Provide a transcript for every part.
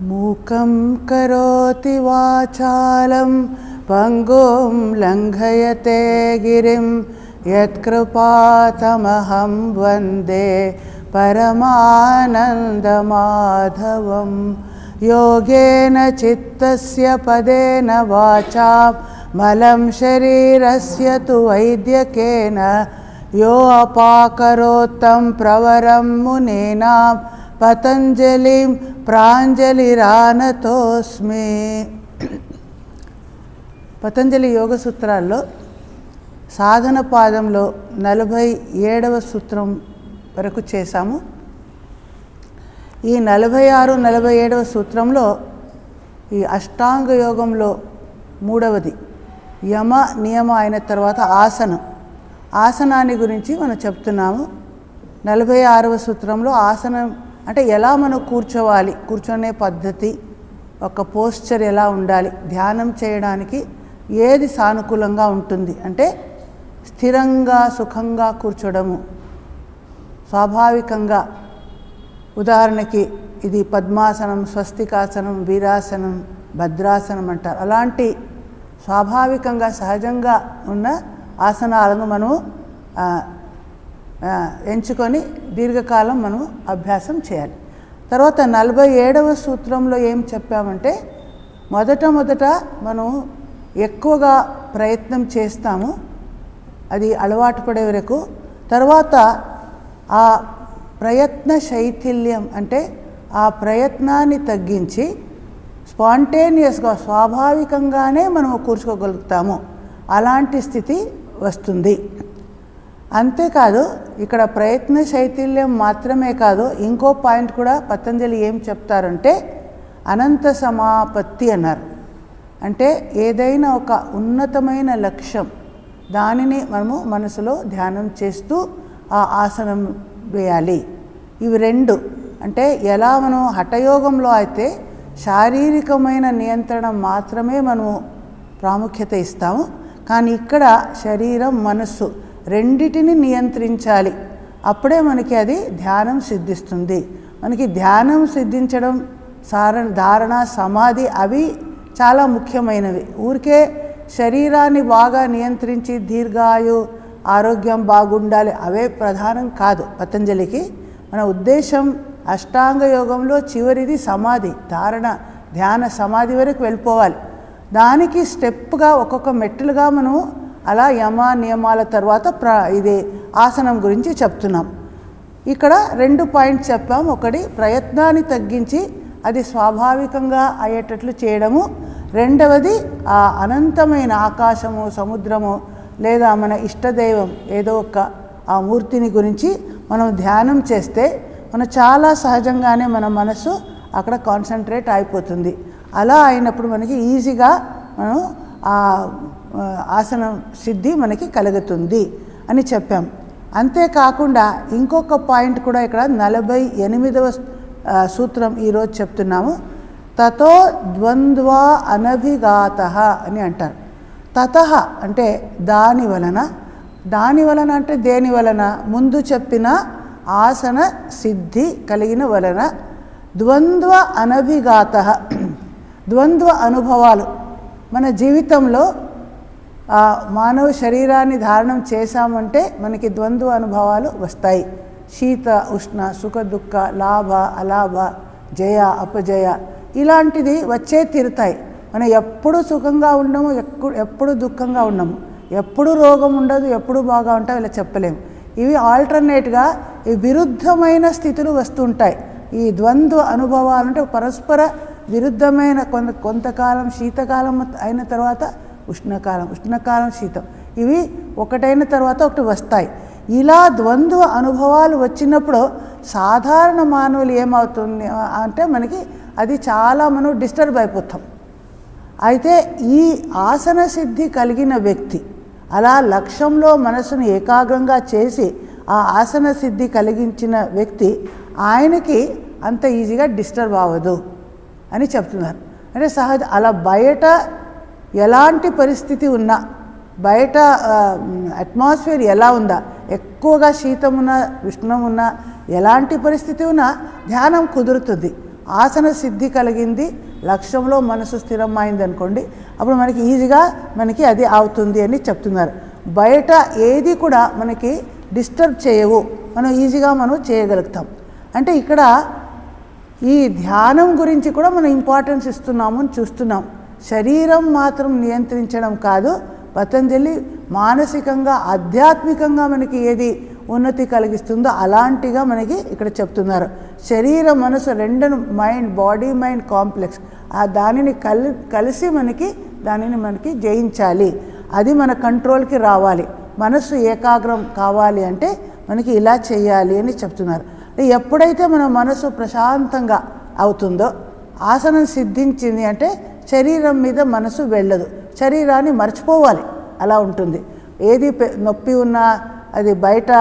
మూకం కరోతి వాచాలం పంగుం లంఘయతే గిరిం యత్కృపాతమహం వందే పరమానందమాధవం. యోగేన చిత్తస్య పదేన వాచా మలం శరీరస్య తు వైద్యకేన యో అపాకరోత్తం ప్రవరం మునీనాం పతంజలిం ప్రాంజలిరానతోస్మి. పతంజలి యోగ సూత్రాల్లో సాధన పాదంలో 47వ సూత్రం వరకు చేశాము. ఈ 46, 47వ సూత్రంలో ఈ అష్టాంగ యోగంలో మూడవది యమ నియమ అయిన తర్వాత ఆసనాన్ని గురించి మనం చెప్తున్నాము. 46వ సూత్రంలో ఆసనం అంటే ఎలా మనం కూర్చోవాలి, కూర్చొనే పద్ధతి, ఒక పోస్చర్ ఎలా ఉండాలి, ధ్యానం చేయడానికి ఏది సానుకూలంగా ఉంటుంది అంటే స్థిరంగా సుఖంగా కూర్చోడము, స్వాభావికంగా. ఉదాహరణకి ఇది పద్మాసనం, స్వస్తికాసనం, వీరాసనం, భద్రాసనం అంటారు. అలాంటి స్వాభావికంగా సహజంగా ఉన్న ఆసనాలను మనము ఎంచుకొని దీర్ఘకాలం మనం అభ్యాసం చేయాలి. తర్వాత 47వ సూత్రంలో ఏం చెప్పామంటే మొదట మనం ఎక్కువగా ప్రయత్నం చేస్తాము, అది అలవాటు పడే వరకు. తర్వాత ఆ ప్రయత్న శైథిల్యం అంటే ఆ ప్రయత్నాన్ని తగ్గించి స్పాంటేనియస్గా స్వాభావికంగానే మనము కూర్చోగలుగుతాము, అలాంటి స్థితి వస్తుంది. అంతేకాదు ఇక్కడ ప్రయత్న శైథిల్యం మాత్రమే కాదు, ఇంకో పాయింట్ కూడా పతంజలి ఏం చెప్తారంటే అనంత సమాపత్తి అన్నారు. అంటే ఏదైనా ఒక ఉన్నతమైన లక్ష్యం, దానిని మనము మనసులో ధ్యానం చేస్తూ ఆ ఆసనం వేయాలి. ఇవి రెండు అంటే ఎలా మనం హఠయోగంలో అయితే శారీరకమైన నియంత్రణ మాత్రమే మనము ప్రాముఖ్యత ఇస్తాము, కానీ ఇక్కడ శరీరం మనస్సు రెండిటిని నియంత్రించాలి. అప్పుడే మనకి అది ధ్యానం సిద్ధిస్తుంది. మనకి ధ్యానం సిద్ధించడం, ధారణ, సమాధి అవి చాలా ముఖ్యమైనవి. ఊరికే శరీరాన్ని బాగా నియంత్రించి దీర్ఘాయు ఆరోగ్యం బాగుండాలి అవే ప్రధానం కాదు పతంజలికి. మన ఉద్దేశం అష్టాంగ యోగంలో చివరిది సమాధి, ధారణ, ధ్యాన సమాధి వరకు వెళ్ళిపోవాలి. దానికి స్టెప్గా ఒక్కొక్క మెట్టులుగా మనం అలా యమ నియమాల తర్వాత ఇది ఆసనం గురించి చెప్తున్నాం. ఇక్కడ 2 పాయింట్స్ చెప్పాం. ఒకటి ప్రయత్నాన్ని తగ్గించి అది స్వాభావికంగా అయ్యేటట్లు చేయడము, రెండవది ఆ అనంతమైన ఆకాశము, సముద్రము లేదా మన ఇష్టదైవం ఏదో ఒక ఆ మూర్తిని గురించి మనం ధ్యానం చేస్తే మనం చాలా సహజంగానే మన మనసు అక్కడ కాన్సన్ట్రేట్ అయిపోతుంది. అలా అయినప్పుడు మనకి ఈజీగా మనం ఆ ఆసనం సిద్ధి మనకి కలుగుతుంది అని చెప్పాం. అంతేకాకుండా ఇంకొక పాయింట్ కూడా ఇక్కడ 48వ సూత్రం ఈరోజు చెప్తున్నాము. తతో ద్వంద్వ అనభిఘాతః అని అంటారు. తతః అంటే దాని వలన అంటే దేని వలన, ముందు చెప్పిన ఆసన సిద్ధి కలిగిన వలన. ద్వంద్వ అనభిఘాతః ద్వంద్వ అనుభవాలు మన జీవితంలో మానవ శరీరాన్ని ధారణం చేశామంటే మనకి ద్వంద్వ అనుభవాలు వస్తాయి. శీత ఉష్ణ, సుఖ దుఃఖ, లాభ అలాభ, జయ అపజయ ఇలాంటిది వచ్చే తీరుతాయి. మనం ఎప్పుడు సుఖంగా ఉండము, ఎప్పుడు దుఃఖంగా ఉండము, ఎప్పుడు రోగం ఉండదు, ఎప్పుడు బాగా ఉంటాం ఇలా చెప్పలేము. ఇవి ఆల్టర్నేట్గా ఈ విరుద్ధమైన స్థితులు వస్తుంటాయి. ఈ ద్వంద్వ అనుభవాలు అంటే పరస్పర విరుద్ధమైన కొంతకాలం శీతకాలం అయిన తర్వాత ఉష్ణకాలం శీతం, ఇవి ఒకటైన తర్వాత ఒకటి వస్తాయి. ఇలా ద్వంద్వ అనుభవాలు వచ్చినప్పుడు సాధారణ మానవులు ఏమవుతుంది అంటే మనకి అది చాలా మనం డిస్టర్బ్ అయిపోతాం. అయితే ఈ ఆసన సిద్ధి కలిగిన వ్యక్తి అలా లక్ష్యంలో మనసును ఏకాగ్రంగా చేసి ఆ ఆసన సిద్ధి కలిగించిన వ్యక్తి ఆయనకి అంత ఈజీగా డిస్టర్బ్ అవ్వదు అని చెప్తున్నారు. అంటే సహజ అలా బయట ఎలాంటి పరిస్థితి ఉన్నా, బయట అట్మాస్ఫియర్ ఎలా ఉందా, ఎక్కువగా శీతం ఉన్నా ఉష్ణం ఉన్నా ఎలాంటి పరిస్థితి ఉన్నా ధ్యానం కుదురుతుంది. ఆసన సిద్ధి కలిగింది, లక్ష్యంలో మనసు స్థిరమైంది అనుకోండి, అప్పుడు మనకి ఈజీగా అది అవుతుంది అని చెప్తున్నారు. బయట ఏది కూడా మనకి డిస్టర్బ్ చేయవు, మనం ఈజీగా చేయగలుగుతాం. అంటే ఇక్కడ ఈ ధ్యానం గురించి కూడా మనం ఇంపార్టెన్స్ ఇస్తున్నాము అని చూస్తున్నాం. శరీరం మాత్రం నియంత్రించడం కాదు, పతంజలి మానసికంగా ఆధ్యాత్మికంగా మనకి ఏది ఉన్నతి కలిగిస్తుందో అలాంటిగా మనకి ఇక్కడ చెప్తున్నారు. శరీర మనసు రెండును, మైండ్, బాడీ మైండ్ కాంప్లెక్స్, దానిని కలిసి దానిని మనకి జయించాలి. అది మన కంట్రోల్కి రావాలి. మనసు ఏకాగ్రం కావాలి అంటే మనకి ఇలా చేయాలి అని చెప్తున్నారు. ఎప్పుడైతే మన మనసు ప్రశాంతంగా అవుతుందో, ఆసనం సిద్ధించింది అంటే శరీరం మీద మనసు వెళ్ళదు, శరీరాన్ని మర్చిపోవాలి. అలా ఉంటుంది. ఏది నొప్పి ఉన్నా, అది బయట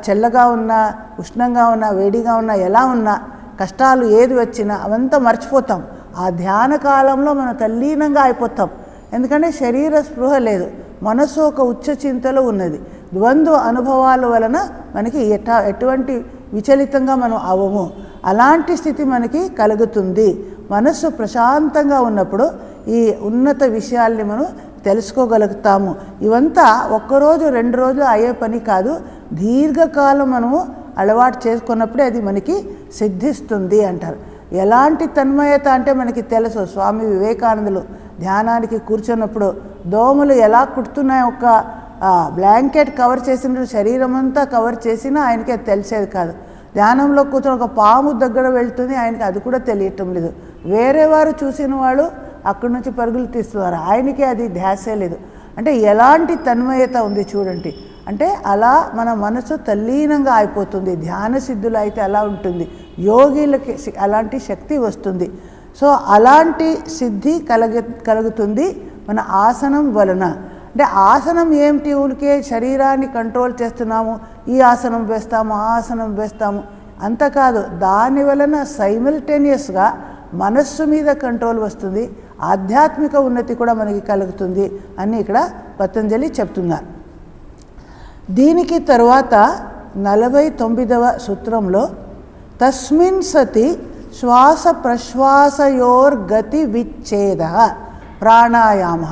చల్లగా ఉన్నా, ఉష్ణంగా ఉన్నా, వేడిగా ఉన్నా, ఎలా ఉన్నా, కష్టాలు ఏది వచ్చినా అవంతా మర్చిపోతాం. ఆ ధ్యాన కాలంలో మనం తల్లీనంగా అయిపోతాం. ఎందుకంటే శరీర స్పృహ లేదు, మనసు ఒక ఉచ్చ చింతలో ఉన్నది. ద్వంద్వ అనుభవాల వలన మనకి ఎటువంటి విచలితంగా మనం అవ్వము. అలాంటి స్థితి మనకి కలుగుతుంది. మనస్సు ప్రశాంతంగా ఉన్నప్పుడు ఈ ఉన్నత విషయాల్ని మనం తెలుసుకోగలుగుతాము. ఇవంతా ఒక్కరోజు 2 రోజులు అయ్యే పని కాదు, దీర్ఘకాలం మనము అలవాటు చేసుకున్నప్పుడే అది మనకి సిద్ధిస్తుంది అంటారు. ఎలాంటి తన్మయత అంటే మనకి తెలుసు. స్వామి వివేకానందులు ధ్యానానికి కూర్చున్నప్పుడు దోమలు ఎలా కుడుతున్నాయో, ఒక బ్లాంకెట్ కవర్ చేసిన శరీరం అంతా కవర్ చేసినా ఆయనకి అది తెలిసేది కాదు. ధ్యానంలో కూర్చొని ఒక పాము దగ్గర వెళ్తుంది, ఆయనకి అది కూడా తెలియటం లేదు. వేరే వారు చూసిన వాళ్ళు అక్కడి నుంచి పరుగులు తీస్తున్నారు, ఆయనకి అది ధ్యాసే లేదు. అంటే ఎలాంటి తన్మయత ఉంది చూడండి. అంటే అలా మన మనసు తల్లీనంగా అయిపోతుంది. ధ్యాన సిద్ధులు అయితే అలా ఉంటుంది, యోగిలకి అలాంటి శక్తి వస్తుంది. సో అలాంటి సిద్ధి కలుగుతుంది మన ఆసనం వలన. అంటే ఆసనం ఏమిటి? ఊరికే శరీరాన్ని కంట్రోల్ చేస్తున్నాము, ఈ ఆసనం వేస్తాము, ఆ ఆసనం వేస్తాము అంత కాదు. దాని వలన సైమల్టేనియస్గా మనస్సు మీద కంట్రోల్ వస్తుంది, ఆధ్యాత్మిక ఉన్నతి కూడా మనకి కలుగుతుంది అని ఇక్కడ పతంజలి చెప్తున్నారు. దీనికి తరువాత 49వ సూత్రంలో తస్మిన్ సతి శ్వాస ప్రశ్వాసయోర్గతి విచ్ఛేద ప్రాణాయామ,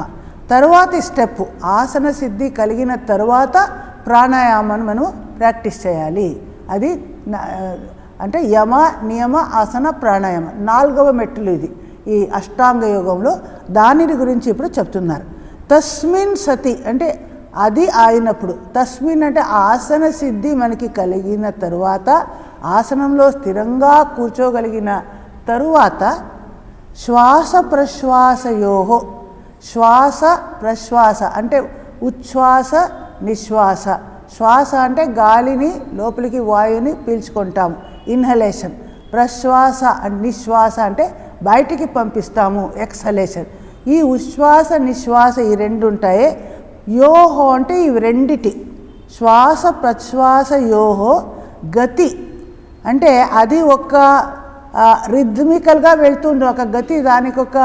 తరువాతి స్టెప్ ఆసన సిద్ధి కలిగిన తరువాత ప్రాణాయామాన్ని మనం ప్రాక్టీస్ చేయాలి. అది అంటే యమ నియమ ఆసన ప్రాణాయామ 4వ మెట్టులు ఇది ఈ అష్టాంగ యోగంలో. దానిని గురించి ఇప్పుడు చెప్తున్నారు. తస్మిన్ సతి అంటే అది అయినప్పుడు, తస్మిన్ అంటే ఆసన సిద్ధి మనకి కలిగిన తరువాత, ఆసనంలో స్థిరంగా కూర్చోగలిగిన తరువాత శ్వాస ప్రశ్వాసయోహో, శ్వాస ప్రశ్వాస అంటే ఉచ్ఛ్వాస నిశ్వాస. శ్వాస అంటే గాలిని లోపలికి వాయువుని పీల్చుకుంటాము, ఇన్హలేషన్. ప్రశ్వాస నిశ్వాస అంటే బయటికి పంపిస్తాము, ఎక్సలేషన్. ఈ ఉచ్ఛ్వాస నిశ్వాస ఈ 2 ఉంటాయి. యోహో అంటే ఇవి రెండిటి, శ్వాస ప్రశ్వాస యోహో గతి అంటే అది ఒక రిథమికల్గా వెళ్తుంటుంది, ఒక గతి, దానికి ఒక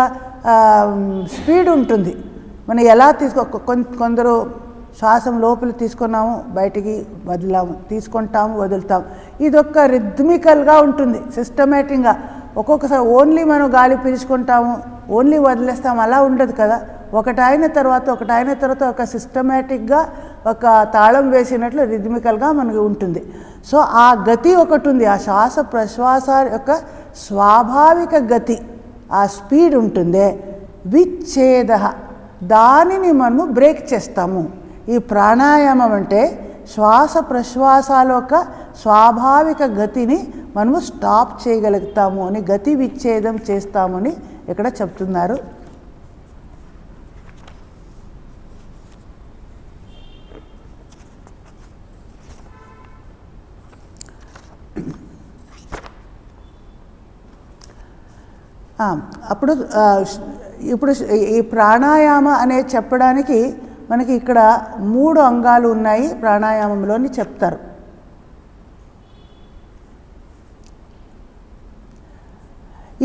స్పీడ్ ఉంటుంది. మనం ఎలా కొందరు శ్వాసం లోపల తీసుకున్నాము, బయటికి వదిలాము, తీసుకుంటాము, వదులుతాము. ఇదొక రిథమికల్గా ఉంటుంది, సిస్టమేటిక్గా. ఒక్కొక్కసారి ఓన్లీ మనం గాలి పీల్చుకుంటాము, ఓన్లీ వదిలేస్తాము, అలా ఉండదు కదా. ఒకటైన తర్వాత ఒక సిస్టమేటిక్గా ఒక తాళం వేసినట్లు రిథమికల్గా మనకి ఉంటుంది. సో ఆ గతి ఒకటి ఉంది, ఆ శ్వాస ప్రశ్వాస యొక్క స్వాభావిక గతి, ఆ స్పీడ్ ఉంటుంది. విచ్ఛేద దానిని మనము బ్రేక్ చేస్తాము. ఈ ప్రాణాయామం అంటే శ్వాస ప్రశ్వాసాల యొక్క స్వాభావిక గతిని మనము స్టాప్ చేయగలుగుతాము అని, గతి విచ్ఛేదం చేస్తామని ఇక్కడ చెప్తున్నారు. ఇప్పుడు ఈ ప్రాణాయామ అనే చెప్పడానికి మనకి ఇక్కడ 3 అంగాలు ఉన్నాయి ప్రాణాయామంలోని చెప్తారు.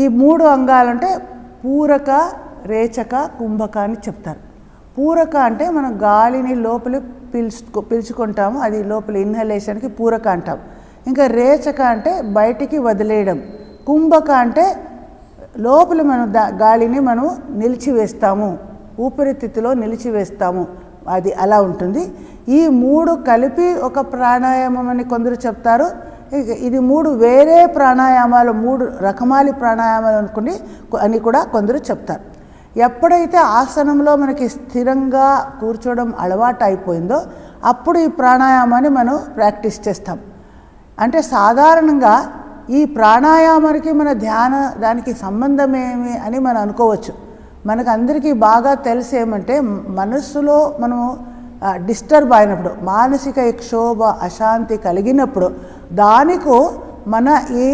ఈ 3 అంగాలంటే పూరక, రేచక, కుంభక అని చెప్తారు. పూరక అంటే మనం గాలిని లోపలి పీల్చుకుంటాము, అది లోపల ఇన్హలేషన్కి పూరక అంటాం. ఇంకా రేచక అంటే బయటికి వదిలేయడం, కుంభక అంటే లోపల మనం గాలిని మనం నిలిచివేస్తాము, ఊపిరితిత్తులో నిలిచివేస్తాము, అది అలా ఉంటుంది. ఈ 3 కలిపి ఒక ప్రాణాయామం అని కొందరు చెప్తారు. ఇది 3 వేరే ప్రాణాయామాలు, 3 రకమాల ప్రాణాయామాలు అనుకుని అని కూడా కొందరు చెప్తారు. ఎప్పుడైతే ఆసనంలో మనకి స్థిరంగా కూర్చోవడం అలవాటు అయిపోయిందో అప్పుడు ఈ ప్రాణాయామాన్ని మనం ప్రాక్టీస్ చేస్తాం. అంటే సాధారణంగా ఈ ప్రాణాయామానికి మన దానికి సంబంధం ఏమి అని మనం అనుకోవచ్చు. మనకు అందరికీ బాగా తెలిసి ఏమంటే మనస్సులో మనము డిస్టర్బ్ అయినప్పుడు, మానసిక క్షోభ అశాంతి కలిగినప్పుడు దానికి మన ఈ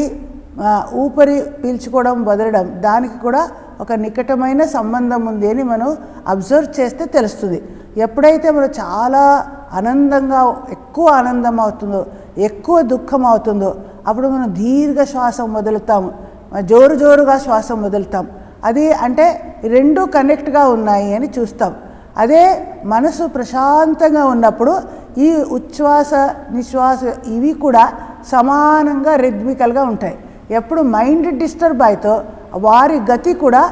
ఊపిరి పీల్చుకోవడం వదలడం దానికి కూడా ఒక నికటమైన సంబంధం ఉంది అని మనం అబ్జర్వ్ చేస్తే తెలుస్తుంది. ఎప్పుడైతే మనం చాలా ఆనందంగా ఎక్కువ ఆనందం అవుతుందో, ఎక్కువ దుఃఖం అవుతుందో అప్పుడు మనం దీర్ఘ శ్వాస వదులుతాము, జోరుగా శ్వాస వదులుతాం. అది అంటే 2 కనెక్ట్గా ఉన్నాయి అని చూస్తాం. అదే మనసు ప్రశాంతంగా ఉన్నప్పుడు ఈ ఉచ్ఛ్వాస నిశ్వాస ఇవి కూడా సమానంగా రిథమికల్గా ఉంటాయి. ఎప్పుడు మైండ్ డిస్టర్బ్ అవుతో వారి గతి కూడా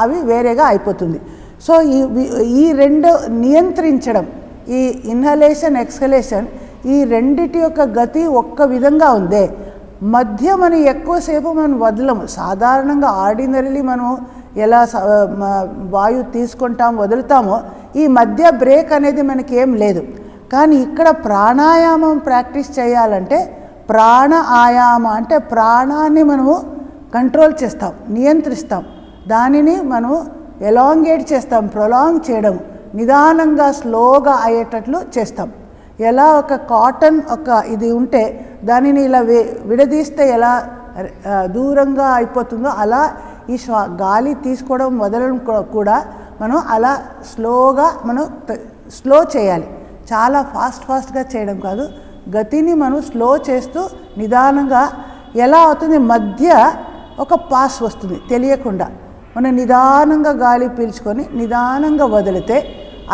అవి వేరేగా అయిపోతుంది. సో ఈ 2 నియంత్రించడం, ఈ ఇన్హలేషన్ ఎక్స్హలేషన్, ఈ రెండిటి యొక్క గతి ఒక్క విధంగా ఉందే. మధ్య మనం ఎక్కువసేపు మనం వదలము. సాధారణంగా ఆర్డినరీలీ మనం ఎలా వాయువు తీసుకుంటాం వదులుతామో ఈ మధ్య బ్రేక్ అనేది మనకి ఏం లేదు. కానీ ఇక్కడ ప్రాణాయామం ప్రాక్టీస్ చేయాలంటే ప్రాణ ఆయామ అంటే ప్రాణాన్ని మనము కంట్రోల్ చేస్తాం, నియంత్రిస్తాం, దానిని మనము ఎలాంగేట్ చేస్తాం, ప్రొలాంగ్ చేయడం, నిదానంగా స్లోగా అయ్యేటట్లు చేస్తాం. ఎలా ఒక కాటన్ ఒక ఇది ఉంటే దానిని ఇలా విడదీస్తే ఎలా దూరంగా అయిపోతుందో అలా ఈ గాలి తీసుకోవడం వదలడం కూడా మనం అలా స్లోగా మనం స్లో చేయాలి. చాలా ఫాస్ట్గా చేయడం కాదు, గతిని మనం స్లో చేస్తూ నిదానంగా. ఎలా అవుతుంది, మధ్య ఒక పాస్ వస్తుంది తెలియకుండా. మనం నిదానంగా గాలి పీల్చుకొని నిదానంగా వదిలితే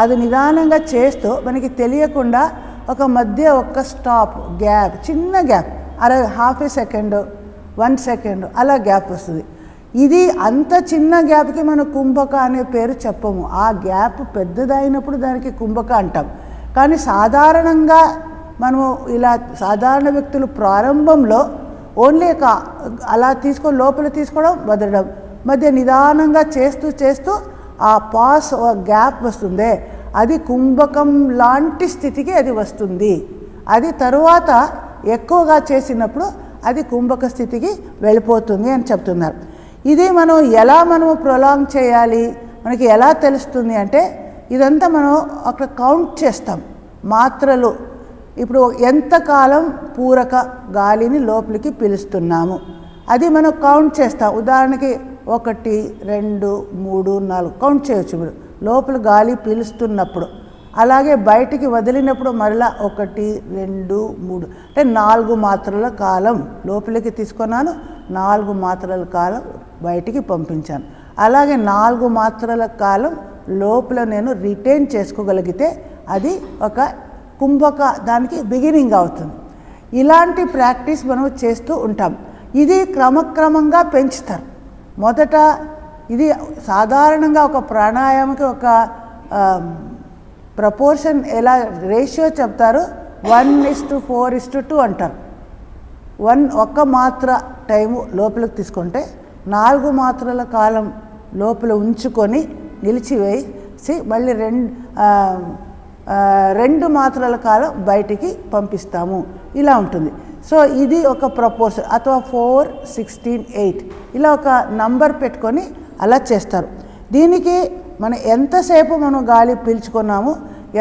అది నిదానంగా చేస్తూ మనకి తెలియకుండా ఒక మధ్య ఒక్క స్టాప్ గ్యాప్, చిన్న గ్యాప్, హాఫ్ ఏ సెకండ్ 1 సెకండ్ అలా గ్యాప్ వస్తుంది. ఇది అంత చిన్న గ్యాప్కి మనం కుంభక అనే పేరు చెప్పము. ఆ గ్యాప్ పెద్దదైనప్పుడు దానికి కుంభక అంటాం. కానీ సాధారణంగా మనము ఇలా సాధారణ వ్యక్తులు ప్రారంభంలో ఓన్లీ అలా తీసుకొని లోపల తీసుకోవడం వదలడం, మధ్య నిదానంగా చేస్తూ ఆ పాస్ గ్యాప్ వస్తుందే అది కుంభకం లాంటి స్థితికి అది వస్తుంది. అది తరువాత ఎక్కువగా చేసినప్పుడు అది కుంభక స్థితికి వెళ్ళిపోతుంది అని చెప్తున్నారు. ఇది మనము ప్రొలాంగ్ చేయాలి, మనకి ఎలా తెలుస్తుంది అంటే ఇదంతా మనం అక్కడ కౌంట్ చేస్తాం. మాత్రలు ఇప్పుడు ఎంతకాలం పూరక గాలిని లోపలికి పీలుస్తున్నాము అది మనం కౌంట్ చేస్తాం. ఉదాహరణకి 1, 2, 3, 4 కౌంట్ చేయొచ్చు. ఇప్పుడు లోపల గాలి పీలుస్తున్నప్పుడు, అలాగే బయటికి వదిలినప్పుడు మరలా 1, 2, 3 అంటే 4 మాత్రల కాలం లోపలికి తీసుకున్నాను, 4 మాత్రల కాలం బయటికి పంపించాను. అలాగే 4 మాత్రల కాలం లోపల నేను రిటైన్ చేసుకోగలిగితే అది ఒక కుంభక దానికి బిగినింగ్ అవుతుంది. ఇలాంటి ప్రాక్టీస్ మనం చేస్తూ ఉంటాం. ఇది క్రమక్రమంగా పెంచుతారు. మొదట ఇది సాధారణంగా ఒక ప్రాణాయామకి ఒక ప్రపోర్షన్ ఎలా రేషియో చెప్తారు, 1:4:2 అంటారు. 1 మాత్ర టైము లోపలికి తీసుకుంటే 4 మాత్రల కాలం లోపల ఉంచుకొని నిలిచివేసి మళ్ళీ 2 మాత్రల కాలం బయటికి పంపిస్తాము. ఇలా ఉంటుంది. సో ఇది ఒక ప్రపోర్షన్. అథవా 4, 16, 8 ఇలా ఒక నంబర్ పెట్టుకొని అలా చేస్తారు. దీనికి మనం ఎంతసేపు మనం గాలి పీల్చుకున్నాము,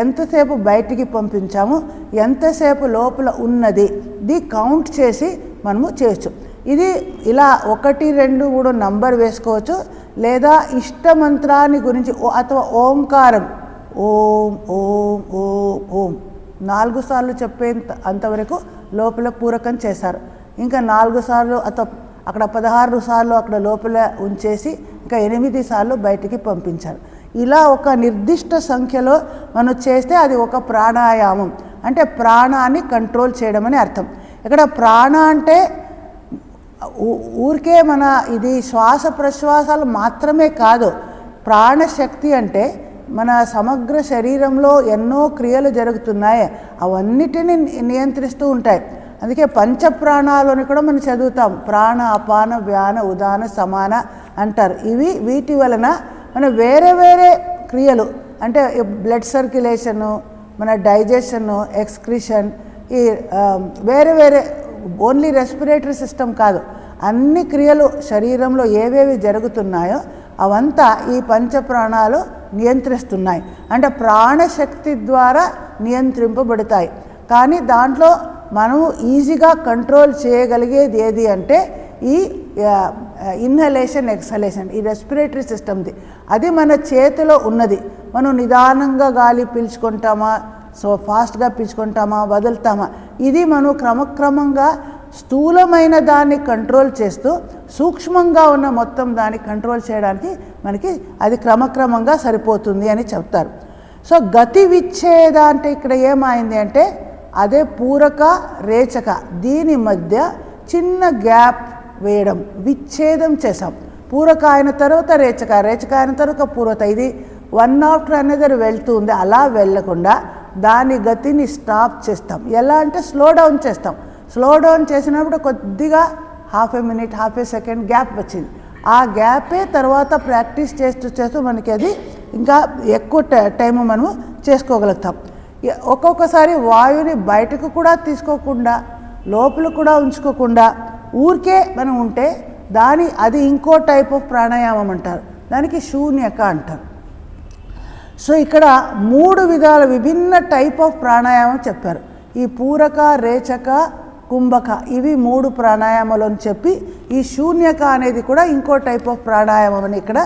ఎంతసేపు బయటికి పంపించాము, ఎంతసేపు లోపల ఉన్నది ఇది కౌంట్ చేసి మనము చేయొచ్చు. ఇది ఇలా 1, 2, 3 నంబర్ వేసుకోవచ్చు. లేదా ఇష్టమంత్రాన్ని గురించి అథవా ఓంకారం ఓం ఓం ఓం ఓం 4 సార్లు చెప్పేంత అంతవరకు లోపల పూరకం చేశారు. ఇంకా 4 సార్లు అక్కడ 16 సార్లు అక్కడ లోపల ఉంచేసి ఇంకా 8 సార్లు బయటికి పంపించారు. ఇలా ఒక నిర్దిష్ట సంఖ్యలో మనం చేస్తే అది ఒక ప్రాణాయామం. అంటే ప్రాణాన్ని కంట్రోల్ చేయడం అని అర్థం. ఇక్కడ ప్రాణ అంటే ఊరికే మన ఇది శ్వాస ప్రశ్వాసాలు మాత్రమే కాదు, ప్రాణశక్తి అంటే మన సమగ్ర శరీరంలో ఎన్నో క్రియలు జరుగుతున్నాయి, అవన్నిటిని నియంత్రిస్తూ ఉంటాయి. అందుకే పంచప్రాణాలని కూడా మనం చదువుతాం, ప్రాణ అపాన వ్యాన ఉదాన సమాన అంటారు. వీటి వలన మన వేరే వేరే క్రియలు అంటే బ్లడ్ సర్క్యులేషను, మన డైజెషను, ఎక్స్క్రిషన్, ఈ వేరే వేరే ఓన్లీ రెస్పిరేటరీ సిస్టమ్ కాదు, అన్ని క్రియలు శరీరంలో ఏవేవి జరుగుతున్నాయో అవంతా ఈ పంచప్రాణాలు నియంత్రిస్తున్నాయి. అంటే ప్రాణశక్తి ద్వారా నియంత్రింపబడతాయి. కానీ దాంట్లో మనము ఈజీగా కంట్రోల్ చేయగలిగేది ఏది అంటే ఈ ఇన్హలేషన్ ఎక్సలేషన్, ఈ రెస్పిరేటరీ సిస్టమ్ది. అది మన చేతిలో ఉన్నది. మనం నిదానంగా గాలి పీల్చుకుంటామా, ఫాస్ట్గా పీల్చుకుంటామా, వదులుతామా, ఇది మనం క్రమక్రమంగా స్థూలమైన దాన్ని కంట్రోల్ చేస్తూ సూక్ష్మంగా ఉన్న మొత్తం దాన్ని కంట్రోల్ చేయడానికి మనకి అది క్రమక్రమంగా సరిపోతుంది అని చెప్తారు. సో గతి విచ్ఛేద అంటే ఇక్కడ ఏమైంది అంటే అదే పూరక రేచక దీని మధ్య చిన్న గ్యాప్ వేయడం, విచ్ఛేదం చేసాం. పూరక అయిన తర్వాత రేచక, రేచక అయిన తర్వాత పూరక, ఇది వన్ ఆఫ్టర్ అనదర్ వెళ్తూ ఉంది. అలా వెళ్ళకుండా దాని గతిని స్టాప్ చేస్తాం. ఎలా అంటే స్లో డౌన్ చేస్తాం. స్లో డౌన్ చేసినప్పుడు కొద్దిగా half a minute, half A second gap వచ్చింది. ఆ గ్యాపే తర్వాత ప్రాక్టీస్ చేస్తూ మనకి అది ఇంకా ఎక్కువ టైం మనము చేసుకోగలుగుతాం. ఒక్కొక్కసారి వాయువుని బయటకు కూడా తీసుకోకుండా లోపల కూడా ఉంచుకోకుండా ఊరికే మనం ఉంటే అది ఇంకో టైప్ ఆఫ్ ప్రాణాయామం అంటారు, దానికి శూన్యక అంటారు. సో ఇక్కడ 3 విధాల విభిన్న టైప్ ఆఫ్ ప్రాణాయామం చెప్పారు. ఈ పూరక, రేచక, కుంభక ఇవి 3 ప్రాణాయామాలు అని చెప్పి ఈ శూన్యక అనేది కూడా ఇంకో టైప్ ఆఫ్ ప్రాణాయామం అని ఇక్కడ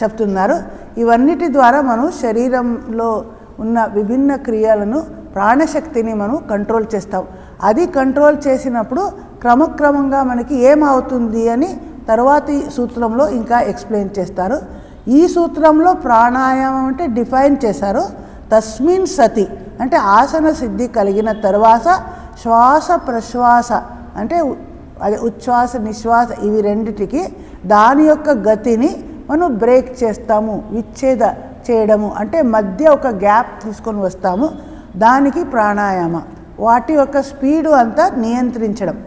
చెప్తున్నారు. ఇవన్నిటి ద్వారా మనం శరీరంలో ఉన్న విభిన్న క్రియలను, ప్రాణశక్తిని మనం కంట్రోల్ చేస్తాం. అది కంట్రోల్ చేసినప్పుడు క్రమక్రమంగా మనకి ఏమవుతుంది అని తర్వాతి సూత్రంలో ఇంకా ఎక్స్ప్లెయిన్ చేస్తారు. ఈ సూత్రంలో ప్రాణాయామం అంటే డిఫైన్ చేశారు. తస్మిన్ సతి అంటే ఆసన సిద్ధి కలిగిన తర్వాత శ్వాస ప్రశ్వాస అంటే అది ఉచ్ఛ్వాస నిశ్వాస ఇవి రెండిటికి దాని యొక్క గతిని మనం బ్రేక్ చేస్తాము, విచ్ఛేద చేయడము అంటే మధ్య ఒక గ్యాప్ తీసుకొని వస్తాము, దానికి ప్రాణాయామ. వాటి యొక్క స్పీడు అంతా నియంత్రించడం.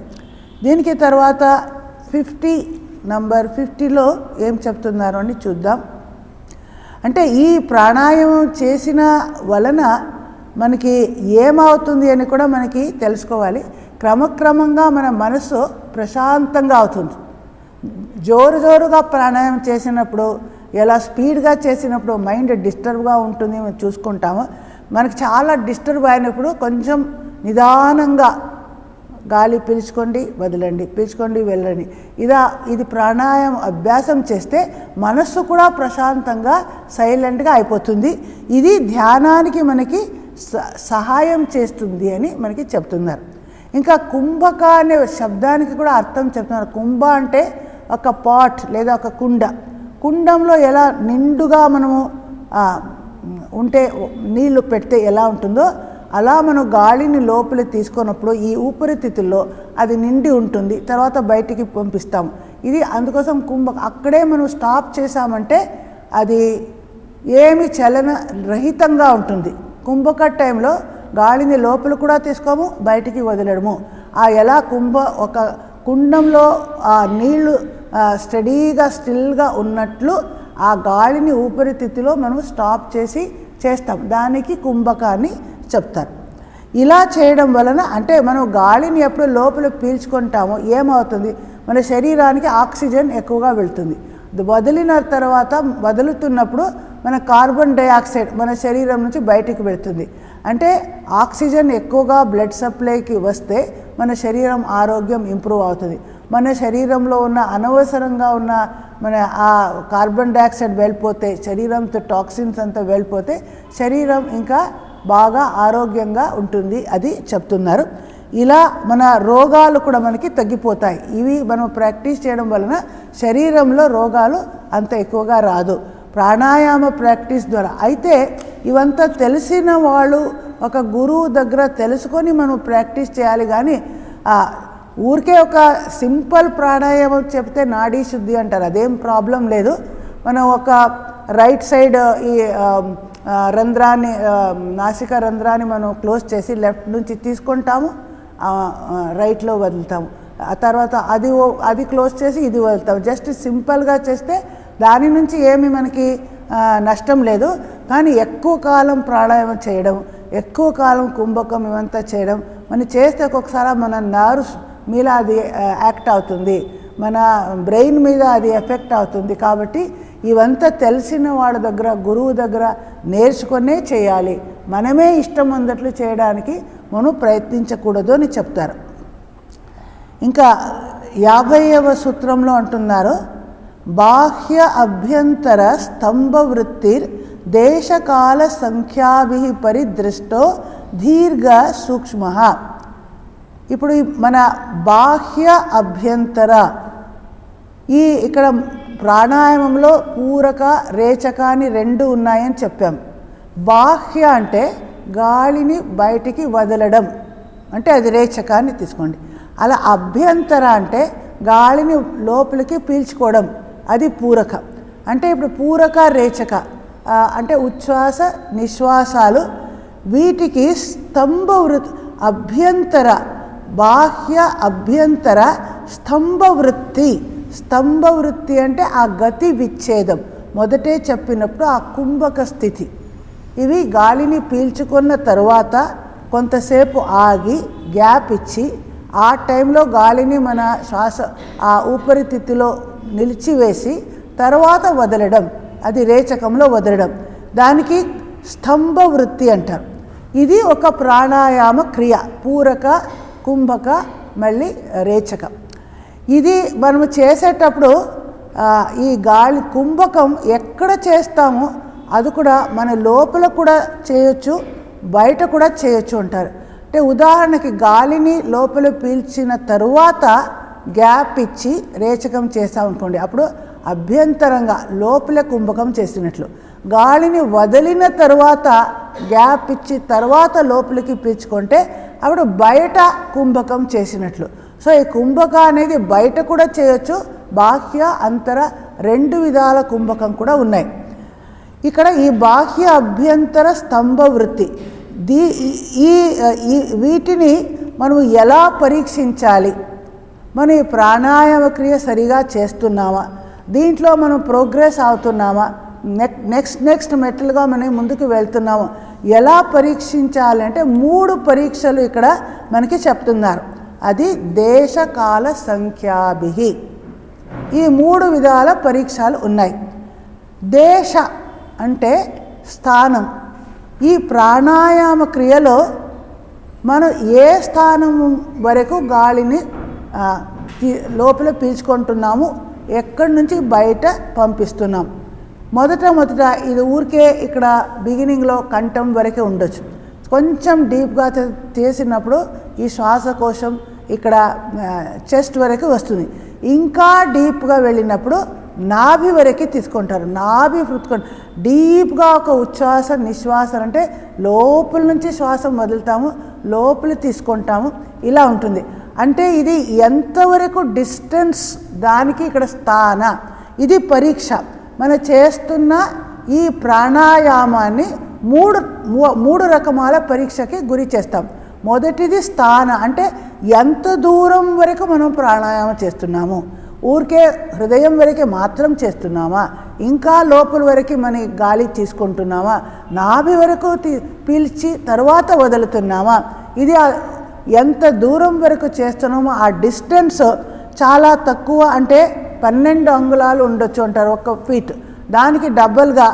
దీనికి తర్వాత 50 నంబర్ 50లో ఏం చెప్తున్నారో అని చూద్దాం. అంటే ఈ ప్రాణాయామం చేసిన వలన మనకి ఏమవుతుంది అని కూడా మనకి తెలుసుకోవాలి. క్రమక్రమంగా మన మనసు ప్రశాంతంగా అవుతుంది. జోరుగా ప్రాణాయామం చేసినప్పుడు, ఎలా స్పీడ్గా చేసినప్పుడు మైండ్ డిస్టర్బ్గా ఉంటుంది మనం చూసుకుంటాము. మనకు చాలా డిస్టర్బ్ అయినప్పుడు కొంచెం నిదానంగా గాలి పీల్చుకోండి, వదలండి, పీల్చుకోండి, వెళ్ళండి. ఇది ప్రాణాయామం అభ్యాసం చేస్తే మనస్సు కూడా ప్రశాంతంగా సైలెంట్గా అయిపోతుంది. ఇది ధ్యానానికి మనకి సహాయం చేస్తుంది అని మనకి చెప్తున్నారు. ఇంకా కుంభక అనే శబ్దానికి కూడా అర్థం చెప్తున్నారు. కుంభ అంటే ఒక పాట్ లేదా ఒక కుండంలో ఎలా నిండుగా మనము ఉంటే నీళ్లు పెడితే ఎలా ఉంటుందో అలా మనం గాలిని లోపలి తీసుకున్నప్పుడు ఈ ఊపిరితిత్తుల్లో అది నిండి ఉంటుంది, తర్వాత బయటికి పంపిస్తాము. ఇది అందుకోసం అక్కడే మనం స్టాప్ చేసామంటే అది ఏమి చలన రహితంగా ఉంటుంది. కుంభక టైంలో గాలిని లోపల కూడా తీసుకోము, బయటికి వదలడము. ఎలా ఒక కుండంలో ఆ నీళ్లు స్టడీగా స్టిల్గా ఉన్నట్లు ఆ గాలిని ఊపిరితిత్తులో మనం స్టాప్ చేస్తాం. దానికి కుంభకాన్ని చెప్తారు. ఇలా చేయడం వలన అంటే మనం గాలిని ఎప్పుడు లోపల పీల్చుకుంటామో ఏమవుతుంది, మన శరీరానికి ఆక్సిజన్ ఎక్కువగా వెళ్తుంది. వదిలిన తర్వాత వదులుతున్నప్పుడు మన కార్బన్ డైఆక్సైడ్ మన శరీరం నుంచి బయటికి వెళ్తుంది. అంటే ఆక్సిజన్ ఎక్కువగా బ్లడ్ సప్లైకి వస్తే మన శరీరం ఆరోగ్యం ఇంప్రూవ్ అవుతుంది. మన శరీరంలో ఉన్న అనవసరంగా ఉన్న మన ఆ కార్బన్ డైఆక్సైడ్ వెళ్ళిపోతే, శరీరంతో టాక్సిన్స్ అంతా వెళ్ళిపోతే శరీరం ఇంకా బాగా ఆరోగ్యంగా ఉంటుంది, అది చెప్తున్నారు. ఇలా మన రోగాలు కూడా మనకి తగ్గిపోతాయి. ఇవి మనం ప్రాక్టీస్ చేయడం వలన శరీరంలో రోగాలు అంత ఎక్కువగా రాదు ప్రాణాయామ ప్రాక్టీస్ ద్వారా. అయితే ఇవంతా తెలిసిన వాళ్ళు ఒక గురువు దగ్గర తెలుసుకొని మనం ప్రాక్టీస్ చేయాలి. కానీ ఊరికే ఒక సింపుల్ ప్రాణాయామం చెప్తే నాడీ శుద్ధి అంటారు, అదేం ప్రాబ్లం లేదు. మనం ఒక రైట్ సైడ్ ఈ రంధ్రాన్ని నాసిక రంధ్రాన్ని మనం క్లోజ్ చేసి లెఫ్ట్ నుంచి తీసుకుంటాము, రైట్లో వదులుతాము, ఆ తర్వాత అది క్లోజ్ చేసి ఇది వదులుతాము. జస్ట్ సింపుల్గా చేస్తే దాని నుంచి ఏమి మనకి నష్టం లేదు. కానీ ఎక్కువ కాలం ప్రాణాయామం చేయడం, ఎక్కువ కాలం కుంభకం ఇవంతా చేయడం మనం చేస్తే ఒక్కొక్కసారి మన నర్వ్స్ మీద అది యాక్ట్ అవుతుంది, మన బ్రెయిన్ మీద అది ఎఫెక్ట్ అవుతుంది. కాబట్టి ఇవంతా తెలిసిన వాళ్ళ దగ్గర, గురువు దగ్గర నేర్చుకునే చేయాలి. మనమే ఇష్టం ఉన్నట్లు చేయడానికి మనం ప్రయత్నించకూడదు అని చెప్తారు. ఇంకా 50వ సూత్రంలో అంటున్నారు, బాహ్య అభ్యంతర స్తంభ వృత్తిర్ దేశకాల సంఖ్యాభి పరిదృష్టో దీర్ఘ సూక్ష్మ. ఇప్పుడు మన బాహ్య అభ్యంతర ఇక్కడ ప్రాణాయామంలో పూరక రేచక అని 2 ఉన్నాయని చెప్పాం. బాహ్య అంటే గాలిని బయటికి వదలడం, అంటే అది రేచక అని తీసుకోండి. అలా అభ్యంతర అంటే గాలిని లోపలికి పీల్చుకోవడం, అది పూరక. అంటే ఇప్పుడు పూరక రేచక అంటే ఉచ్ఛ్వాస నిశ్వాసాలు, వీటికి స్తంభ అభ్యంతర, బాహ్య అభ్యంతర స్తంభ వృత్తి. స్తంభ వృత్తి అంటే ఆ గతి విచ్ఛేదం, మొదటే చెప్పినప్పుడు ఆ కుంభక స్థితి. ఇవి గాలిని పీల్చుకున్న తరువాత కొంతసేపు ఆగి గ్యాప్ ఇచ్చి ఆ టైంలో గాలిని మన శ్వాస ఆ ఊపిరితిత్తులో నిలిచివేసి తర్వాత వదలడం, అది రేచకంలో వదలడం, దానికి స్తంభ వృత్తి అంటారు. ఇది ఒక ప్రాణాయామ క్రియ, పూరక కుంభక మళ్ళీ రేచక. ఇది మనం చేసేటప్పుడు ఈ గాలి కుంభకం ఎక్కడ చేస్తామో అది కూడా మన లోపల కూడా చేయొచ్చు, బయట కూడా చేయొచ్చు అంటారు. అంటే ఉదాహరణకి గాలిని లోపల పీల్చిన తరువాత గ్యాప్ ఇచ్చి రేచకం చేస్తామనుకోండి, అప్పుడు అభ్యంతరంగా లోపల కుంభకం చేసినట్లు. గాలిని వదిలిన తరువాత గ్యాప్ ఇచ్చి తర్వాత లోపలికి పీల్చుకుంటే అప్పుడు బయట కుంభకం చేసినట్లు. సో ఈ కుంభక అనేది బయట కూడా చేయొచ్చు, బాహ్య అంతర 2 విధాల కుంభకం కూడా ఉన్నాయి. ఇక్కడ ఈ బాహ్య అభ్యంతర స్తంభ వృత్తి వీటిని మనం ఎలా పరీక్షించాలి? మనం ఈ ప్రాణాయామ క్రియ సరిగా చేస్తున్నామా, దీంట్లో మనం ప్రోగ్రెస్ అవుతున్నామా, నెక్స్ట్ మెట్లుగా మనం ముందుకు వెళ్తున్నాము, ఎలా పరీక్షించాలి అంటే 3 పరీక్షలు ఇక్కడ మనకి చెప్తున్నారు. అది దేశకాల సంఖ్యాభి. ఈ 3 విధాల పరీక్షలు ఉన్నాయి. దేశ అంటే స్థానం. ఈ ప్రాణాయామ క్రియలో మనం ఏ స్థానం వరకు గాలిని లోపల పీల్చుకుంటున్నాము, ఎక్కడి నుంచి బయట పంపిస్తున్నాం. మొదట ఇది ఊరికే ఇక్కడ బిగినింగ్లో కంఠం వరకే ఉండొచ్చు. కొంచెం డీప్గా చేసినప్పుడు ఈ శ్వాసకోశం ఇక్కడ చెస్ట్ వరకు వస్తుంది. ఇంకా డీప్గా వెళ్ళినప్పుడు నాభి వరకు తీసుకుంటారు. నాభి డీప్గా ఒక ఉచ్ఛ్వాస నిశ్వాస అంటే లోపల నుంచి శ్వాస వదులుతాము, లోపల తీసుకుంటాము, ఇలా ఉంటుంది. అంటే ఇది ఎంతవరకు డిస్టెన్స్, దానికి ఇక్కడ స్థాన, ఇది పరీక్ష. మనం చేస్తున్న ఈ ప్రాణాయామాన్ని మూడు రకమాల పరీక్షకి గురి చేస్తాం. మొదటిది స్థాన, అంటే ఎంత దూరం వరకు మనం ప్రాణాయామం చేస్తున్నాము, ఊరికే హృదయం వరకే మాత్రం చేస్తున్నామా, ఇంకా లోపల వరకు మన గాలి తీసుకుంటున్నామా, నాభి వరకు పీల్చి తర్వాత వదులుతున్నామా, ఇది ఎంత దూరం వరకు చేస్తున్నామో ఆ డిస్టెన్స్ చాలా తక్కువ, అంటే 12 అంగుళాలు ఉండొచ్చు అంటారు 1 ఫీట్. దానికి డబల్గా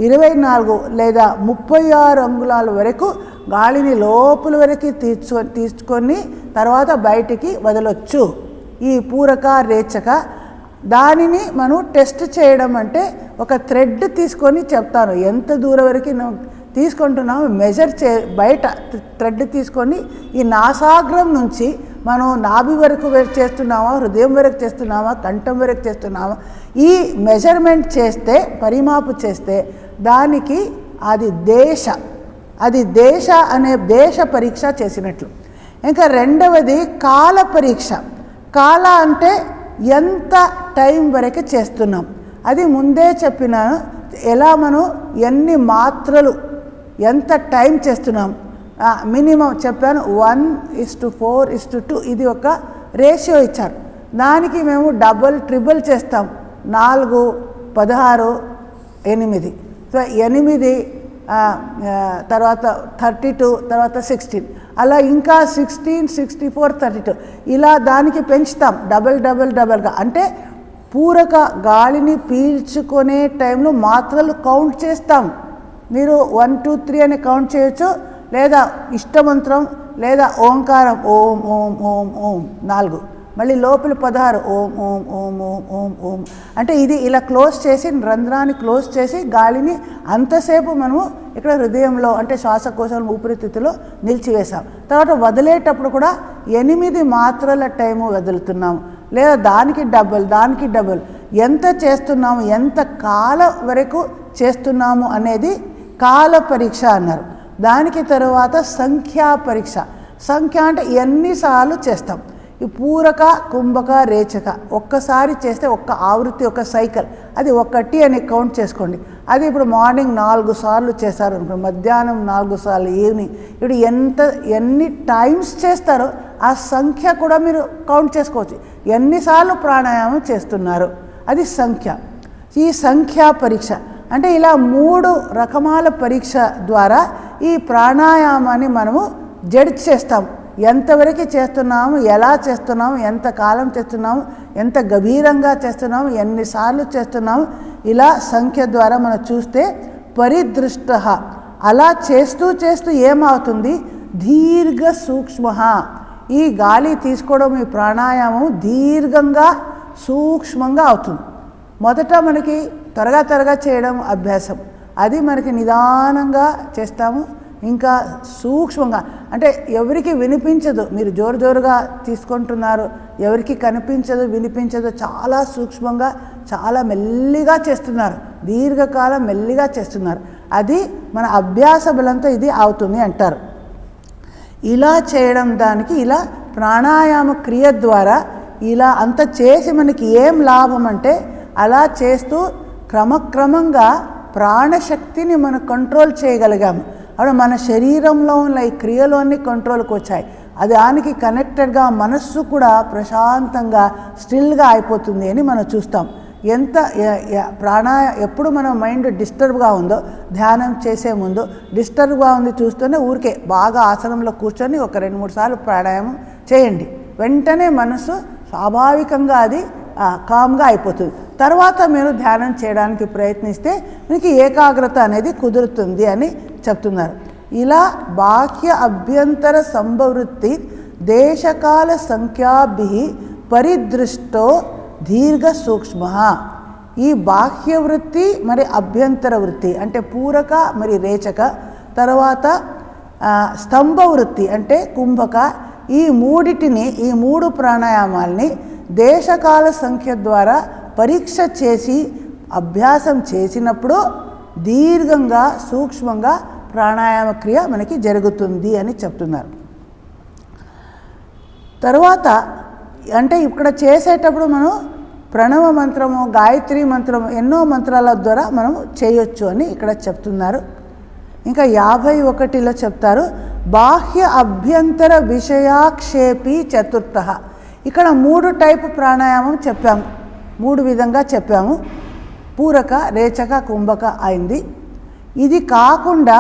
24 లేదా 36 అంగుళాల వరకు గాలిని లోపల వరకు తీసుకొని తర్వాత బయటికి వదలొచ్చు. ఈ పూరక రేచక దానిని మనం టెస్ట్ చేయడం అంటే ఒక థ్రెడ్ తీసుకొని చెప్తాను ఎంత దూరం వరకు తీసుకుంటున్నాము మెజర్ బయట థ్రెడ్ తీసుకొని ఈ నాసాగ్రం నుంచి మనం నాభి వరకు చేస్తున్నామా, హృదయం వరకు చేస్తున్నామా, కంఠం వరకు చేస్తున్నామా, ఈ మెజర్మెంట్ చేస్తే, పరిమాపు చేస్తే దానికి అది దేశ అనే దేశ పరీక్ష చేసినట్లు. ఇంకా రెండవది కాల పరీక్ష. కాల అంటే ఎంత టైం వరకు చేస్తున్నాం, అది ముందే చెప్పినాను. ఎలా మనం ఎన్ని మాత్రలు ఎంత టైం చేస్తున్నాం మినిమం చెప్పాను. 1:4:2 ఇది ఒక రేషియో ఇచ్చారు. దానికి మేము డబుల్ ట్రిపుల్ చేస్తాం. 4, 16, 8. సో 8 తర్వాత 32 తర్వాత 16 అలా ఇంకా 16, 64, 32 ఇలా దానికి పెంచుతాం డబల్గా. అంటే పూరక గాలిని పీల్చుకునే టైంలో మాత్రలు కౌంట్ చేస్తాం. మీరు 1, 2, 3 అని కౌంట్ చేయొచ్చు, లేదా ఇష్టమంత్రం లేదా ఓంకారం ఓం ఓం ఓం ఓం 4, మళ్ళీ లోపల 16 ఓం ఓం ఓం ఓం ఓం ఓం. అంటే ఇది ఇలా క్లోజ్ చేసి రంధ్రాన్ని క్లోజ్ చేసి గాలిని అంతసేపు మనము ఇక్కడ హృదయంలో అంటే శ్వాసకోశం ఊపిరితిత్తులో నిలిచివేసాం. తర్వాత వదిలేటప్పుడు కూడా 8 మాత్రల టైము వదులుతున్నాము, లేదా దానికి డబుల్ ఎంత చేస్తున్నాము, ఎంత కాలం వరకు చేస్తున్నాము అనేది కాల పరీక్ష అన్నారు. దానికి తరువాత సంఖ్యా పరీక్ష. సంఖ్య అంటే ఎన్నిసార్లు చేస్తాం. ఈ పూరక, కుంభక, రేచక ఒక్కసారి చేస్తే ఒక్క ఆవృత్తి, ఒక సైకిల్, అది 1 అని కౌంట్ చేసుకోండి. అది ఇప్పుడు మార్నింగ్ 4 సార్లు చేశారు అనుకోండి, మధ్యాహ్నం 4 సార్లు, ఈవినింగ్. ఇప్పుడు ఎన్ని టైమ్స్ చేస్తారో ఆ సంఖ్య కూడా మీరు కౌంట్ చేసుకోవచ్చు. ఎన్నిసార్లు ప్రాణాయామం చేస్తున్నారు అది సంఖ్య. ఈ సంఖ్యా పరీక్ష అంటే ఇలా 3 రకమాల పరీక్ష ద్వారా ఈ ప్రాణాయామాన్ని మనము జడ్జ్ చేస్తాము. ఎంతవరకు చేస్తున్నాము, ఎలా చేస్తున్నాము, ఎంత కాలం చేస్తున్నాము, ఎంత గభీరంగా చేస్తున్నాము, ఎన్నిసార్లు చేస్తున్నాము, ఇలా సంఖ్య ద్వారా మనం చూస్తే పరిదృష్ట. అలా చేస్తూ ఏమవుతుంది, దీర్ఘ సూక్ష్మ. ఈ గాలి తీసుకోవడం, ఈ ప్రాణాయామం దీర్ఘంగా సూక్ష్మంగా అవుతుంది. మొదట మనకి త్వరగా చేయడం అభ్యాసం, అది మనకి నిదానంగా చేస్తాము. ఇంకా సూక్ష్మంగా అంటే ఎవరికి వినిపించదు, మీరు జోరుగా తీసుకుంటున్నారు, ఎవరికి కనిపించదు వినిపించదు, చాలా సూక్ష్మంగా చాలా మెల్లిగా చేస్తున్నారు, దీర్ఘకాలం మెల్లిగా చేస్తున్నారు. అది మన అభ్యాస బలంతో ఇది అవుతుంది అంటారు. ఇలా చేయడం దానికి ఇలా ప్రాణాయామ క్రియ ద్వారా ఇలా అంత చేసి మనకి ఏం లాభం అంటే అలా చేస్తూ క్రమక్రమంగా ప్రాణశక్తిని మనం కంట్రోల్ చేయగలిగాము. అప్పుడు మన శరీరంలో ఉన్న ఈ క్రియలోని కంట్రోల్కి వచ్చాయి. అది దానికి కనెక్టెడ్గా మనస్సు కూడా ప్రశాంతంగా స్టిల్గా అయిపోతుంది అని మనం చూస్తాం. ఎంత ఎప్పుడు మన మైండ్ డిస్టర్బ్గా ఉందో, ధ్యానం చేసే ముందు డిస్టర్బ్గా ఉంది చూస్తూనే ఊరికే బాగా ఆసనంలో కూర్చొని ఒక 2-3 సార్లు ప్రాణాయామం చేయండి. వెంటనే మనసు స్వాభావికంగా అది కామ్గా అయిపోతుంది. తర్వాత మీరు ధ్యానం చేయడానికి ప్రయత్నిస్తే మీకు ఏకాగ్రత అనేది కుదురుతుంది అని చెప్తున్నారు. ఇలా బాహ్య అభ్యంతర సంభవృత్తి దేశకాల సంఖ్యాభి పరిదృష్టో దీర్ఘ సూక్ష్మ. ఈ బాహ్య వృత్తి మరి అభ్యంతర వృత్తి అంటే పూరక మరి రేచక, తర్వాత స్తంభ వృత్తి అంటే కుంభక, ఈ మూడిటిని ఈ 3 ప్రాణాయామాల్ని దేశకాల సంఖ్య ద్వారా పరీక్ష చేసి అభ్యాసం చేసినప్పుడు దీర్ఘంగా సూక్ష్మంగా ప్రాణాయామ క్రియ మనకి జరుగుతుంది అని చెప్తున్నారు. తర్వాత అంటే ఇక్కడ చేసేటప్పుడు మనం ప్రణవ మంత్రము, గాయత్రి మంత్రము, ఎన్నో మంత్రాల ద్వారా మనం చేయొచ్చు అని ఇక్కడ చెప్తున్నారు. ఇంకా 51లో చెప్తారు బాహ్య అభ్యంతర విషయాక్షేపి చతుర్థ. ఇక్కడ 3 టైపు ప్రాణాయామం చెప్పాము, 3 విధంగా చెప్పాము. పూరక, రేచక, కుంభక అయింది. ఇది కాకుండా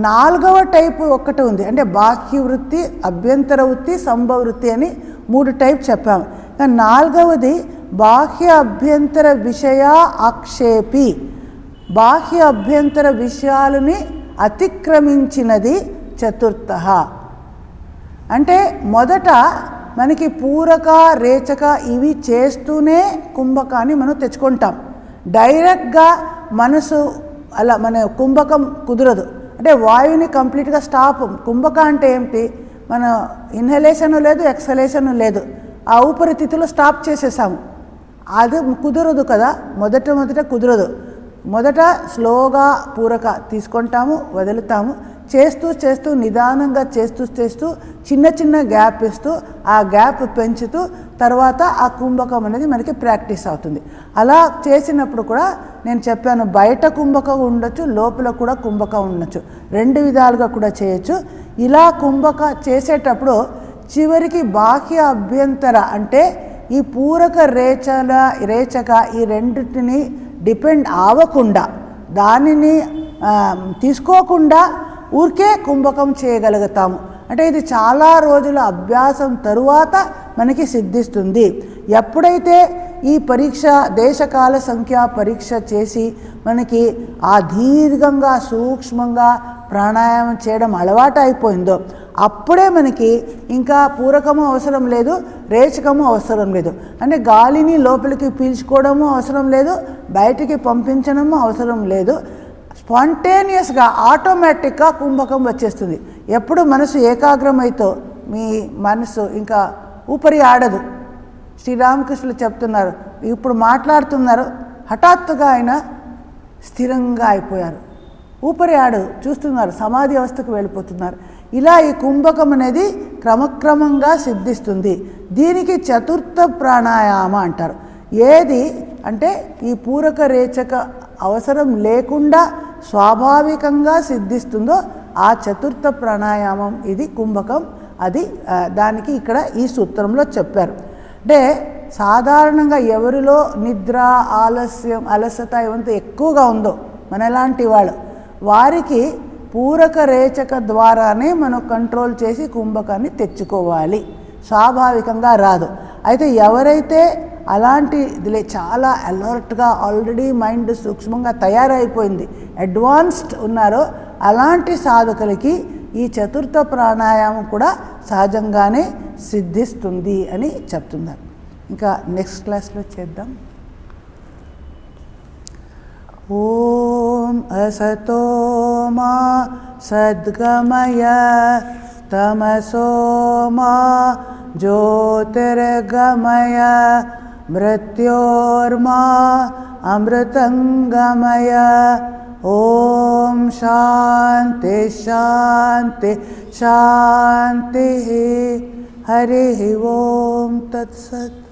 4వ టైపు ఒకటి ఉంది, అంటే బాహ్య వృత్తి, అభ్యంతర వృత్తి, సంభవ వృత్తి అని 3 టైప్ చెప్పాము. 4వది బాహ్య అభ్యంతర విషయ ఆక్షేపి, బాహ్య అభ్యంతర విషయాలని అతిక్రమించినది చతుర్థ. అంటే మొదట మనకి పూరక, రేచక ఇవి చేస్తూనే కుంభకాన్ని మనం తెచ్చుకుంటాం. డైరెక్ట్గా మనసు అలా మన కుంభకం కుదరదు, అంటే వాయువుని కంప్లీట్గా స్టాప్. కుంభక అంటే ఏమిటి, మన ఇన్హలేషన్ లేదు, ఎక్సలేషన్ లేదు, ఆ ఊపిరితిత్తులు స్టాప్ చేసేసాము. అది కుదరదు కదా, మొదట కుదరదు. మొదట స్లోగా పూరక తీసుకుంటాము, వదులుతాము, చేస్తూ నిదానంగా చేస్తూ చిన్న చిన్న గ్యాప్ ఇస్తూ ఆ గ్యాప్ పెంచుతూ తర్వాత ఆ కుంభకం అనేది మనకి ప్రాక్టీస్ అవుతుంది. అలా చేసినప్పుడు కూడా నేను చెప్పాను, బయట కుంభకం ఉండొచ్చు, లోపల కూడా కుంభకం ఉండొచ్చు, 2 విధాలుగా కూడా చేయొచ్చు. ఇలా కుంభక చేసేటప్పుడు చివరికి బాహ్య అభ్యంతర అంటే ఈ పూరక రేచక ఈ రెండింటిని డిపెండ్ అవ్వకుండా, దానిని తీసుకోకుండా ఊరికే కుంభకం చేయగలుగుతాము. అంటే ఇది చాలా రోజుల అభ్యాసం తరువాత మనకి సిద్ధిస్తుంది. ఎప్పుడైతే ఈ పరీక్ష దేశకాల సంఖ్య పరీక్ష చేసి మనకి ఆ దీర్ఘంగా సూక్ష్మంగా ప్రాణాయామం చేయడం అలవాటు అయిపోయిందో అప్పుడే మనకి ఇంకా పూరకము అవసరం లేదు, రేచకము అవసరం లేదు. అంటే గాలిని లోపలికి పీల్చుకోవడము అవసరం లేదు, బయటికి పంపించడము అవసరం లేదు. స్పాంటేనియస్గా ఆటోమేటిక్గా కుంభకం వచ్చేస్తుంది. ఎప్పుడు మనసు ఏకాగ్రమైతో మీ మనసు ఇంకా ఊపిరి ఆడదు. శ్రీరామకృష్ణులు చెప్తున్నారు, ఇప్పుడు మాట్లాడుతున్నారు, హఠాత్తుగా ఆయన స్థిరంగా అయిపోయారు, ఊపిరి ఆడు చూస్తున్నారు, సమాధి అవస్థకు వెళ్ళిపోతున్నారు. ఇలా ఈ కుంభకం అనేది క్రమక్రమంగా సిద్ధిస్తుంది. దీనికి చతుర్థ ప్రాణాయామ అంటారు. ఏది అంటే ఈ పూరక రేచక అవసరం లేకుండా స్వాభావికంగా సిద్ధిస్తుందో ఆ చతుర్థ ప్రాణాయామం ఇది కుంభకం. అది దానికి ఇక్కడ ఈ సూత్రంలో చెప్పారు. అంటే సాధారణంగా ఎవరిలో నిద్ర అలసత ఇవంతా ఎక్కువగా ఉందో మనలాంటి వాళ్ళు, వారికి పూరక రేచక ద్వారానే మనం కంట్రోల్ చేసి కుంభకాన్ని తెచ్చుకోవాలి, స్వాభావికంగా రాదు. అయితే ఎవరైతే అలాంటి చాలా అలర్ట్గా ఆల్రెడీ మైండ్ సూక్ష్మంగా తయారైపోయింది, అడ్వాన్స్డ్ ఉన్నారో అలాంటి సాధకులకి ఈ చతుర్థ ప్రాణాయామం కూడా సహజంగానే సిద్ధిస్తుంది అని చెప్తున్నారు. ఇంకా నెక్స్ట్ క్లాస్లో చేద్దాం. ఓం అసతో మా సద్గమయ తమసో మా జ్యోతిర్గమయ మృత్యోర్మా అమృతంగమయ. ఓం శాంతి శాంతి శాంతి. హరి ఓం తత్సత్.